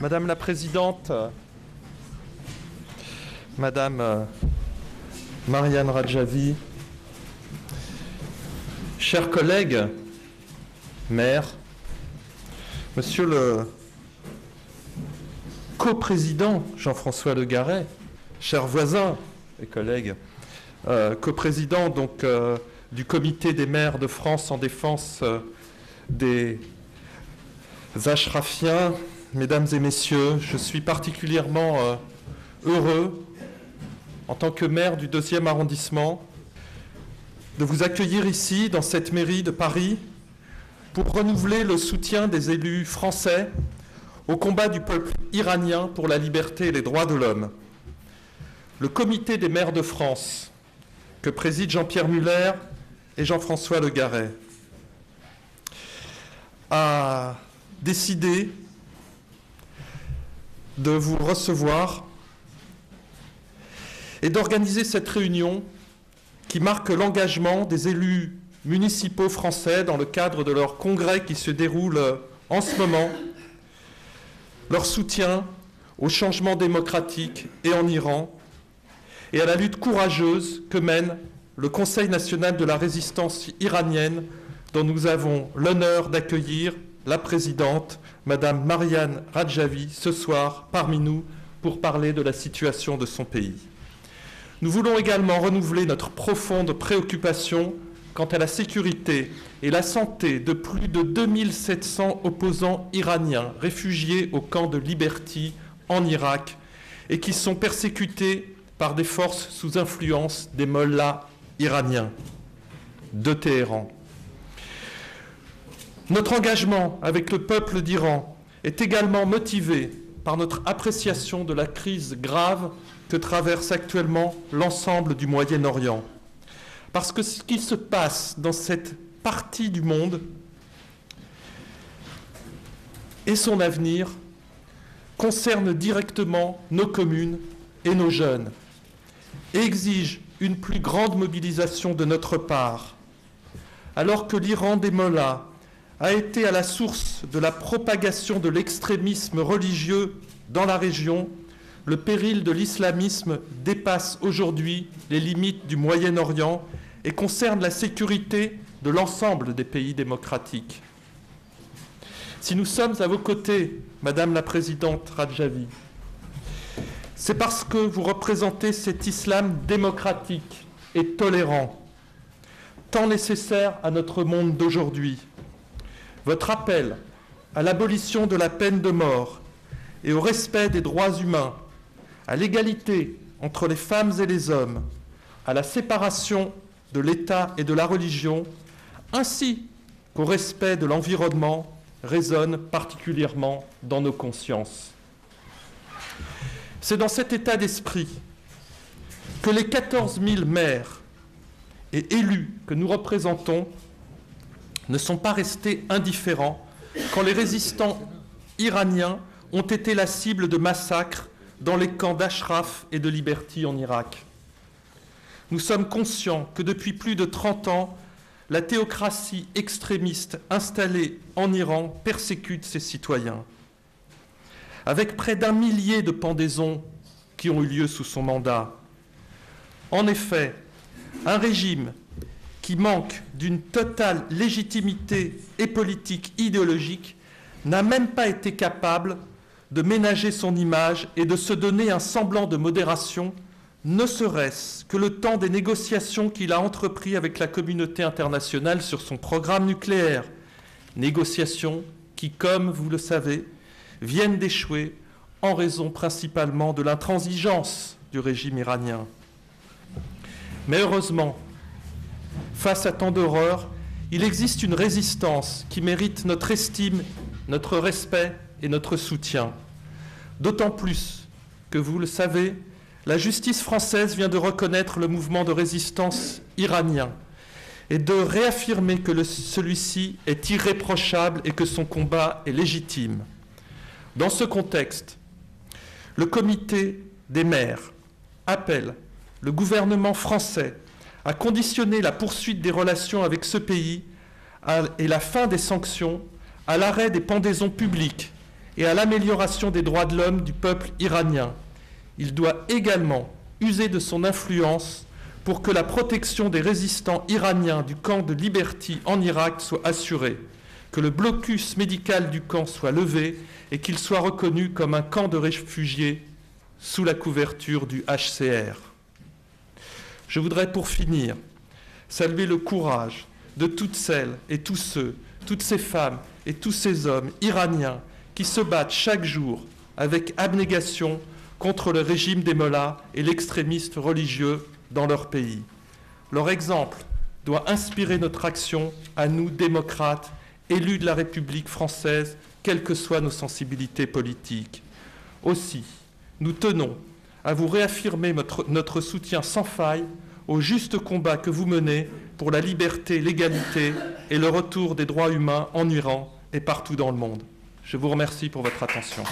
Madame la Présidente, Madame Mariane Radjavi, chers collègues, maires, Monsieur le coprésident Jean-François Le Garret, chers voisins et collègues, coprésident donc du Comité des maires de France en défense des Ashrafiens, mesdames et messieurs, je suis particulièrement heureux, en tant que maire du 2e arrondissement, de vous accueillir ici, dans cette mairie de Paris, pour renouveler le soutien des élus français au combat du peuple iranien pour la liberté et les droits de l'homme. Le Comité des maires de France, que président Jean-Pierre Muller et Jean-François Le Garret, a décidé de vous recevoir et d'organiser cette réunion qui marque l'engagement des élus municipaux français dans le cadre de leur congrès qui se déroule en ce moment, leur soutien au changement démocratique et en Iran et à la lutte courageuse que mène le Conseil national de la résistance iranienne dont nous avons l'honneur d'accueillir la présidente, Madame Mariane Radjavi, ce soir parmi nous pour parler de la situation de son pays. Nous voulons également renouveler notre profonde préoccupation quant à la sécurité et la santé de plus de 2700 opposants iraniens réfugiés au camp de Liberty en Irak et qui sont persécutés par des forces sous influence des mollahs iraniens de Téhéran. Notre engagement avec le peuple d'Iran est également motivé par notre appréciation de la crise grave que traverse actuellement l'ensemble du Moyen-Orient. Parce que ce qui se passe dans cette partie du monde et son avenir concerne directement nos communes et nos jeunes et exige une plus grande mobilisation de notre part. Alors que l'Iran des mollahs a été à la source de la propagation de l'extrémisme religieux dans la région, le péril de l'islamisme dépasse aujourd'hui les limites du Moyen-Orient et concerne la sécurité de l'ensemble des pays démocratiques. Si nous sommes à vos côtés, Madame la Présidente Radjavi, c'est parce que vous représentez cet islam démocratique et tolérant, tant nécessaire à notre monde d'aujourd'hui. Votre appel à l'abolition de la peine de mort et au respect des droits humains, à l'égalité entre les femmes et les hommes, à la séparation de l'État et de la religion, ainsi qu'au respect de l'environnement, résonne particulièrement dans nos consciences. C'est dans cet état d'esprit que les 14 000 maires et élus que nous représentons ne sont pas restés indifférents quand les résistants iraniens ont été la cible de massacres dans les camps d'Ashraf et de Liberty en Irak. Nous sommes conscients que depuis plus de 30 ans, la théocratie extrémiste installée en Iran persécute ses citoyens. Avec près d'1 millier de pendaisons qui ont eu lieu sous son mandat. En effet, un régime qui manque d'une totale légitimité et politique idéologique n'a même pas été capable de ménager son image et de se donner un semblant de modération, ne serait-ce que le temps des négociations qu'il a entreprises avec la communauté internationale sur son programme nucléaire. Négociations qui, comme vous le savez, viennent d'échouer en raison principalement de l'intransigeance du régime iranien. Mais heureusement, face à tant d'horreurs, il existe une résistance qui mérite notre estime, notre respect et notre soutien. D'autant plus que, vous le savez, la justice française vient de reconnaître le mouvement de résistance iranien et de réaffirmer que celui-ci est irréprochable et que son combat est légitime. Dans ce contexte, le Comité des maires appelle le gouvernement français à conditionner la poursuite des relations avec ce pays et la fin des sanctions à l'arrêt des pendaisons publiques et à l'amélioration des droits de l'homme du peuple iranien. Il doit également user de son influence pour que la protection des résistants iraniens du camp de Liberty en Irak soit assurée, que le blocus médical du camp soit levé et qu'il soit reconnu comme un camp de réfugiés sous la couverture du HCR. Je voudrais pour finir saluer le courage de toutes celles et tous ceux, toutes ces femmes et tous ces hommes iraniens qui se battent chaque jour avec abnégation contre le régime des mollahs et l'extrémisme religieux dans leur pays. Leur exemple doit inspirer notre action à nous, démocrates, élus de la République française, quelles que soient nos sensibilités politiques. Aussi, nous tenons à vous réaffirmer notre soutien sans faille au juste combat que vous menez pour la liberté, l'égalité et le retour des droits humains en Iran et partout dans le monde. Je vous remercie pour votre attention.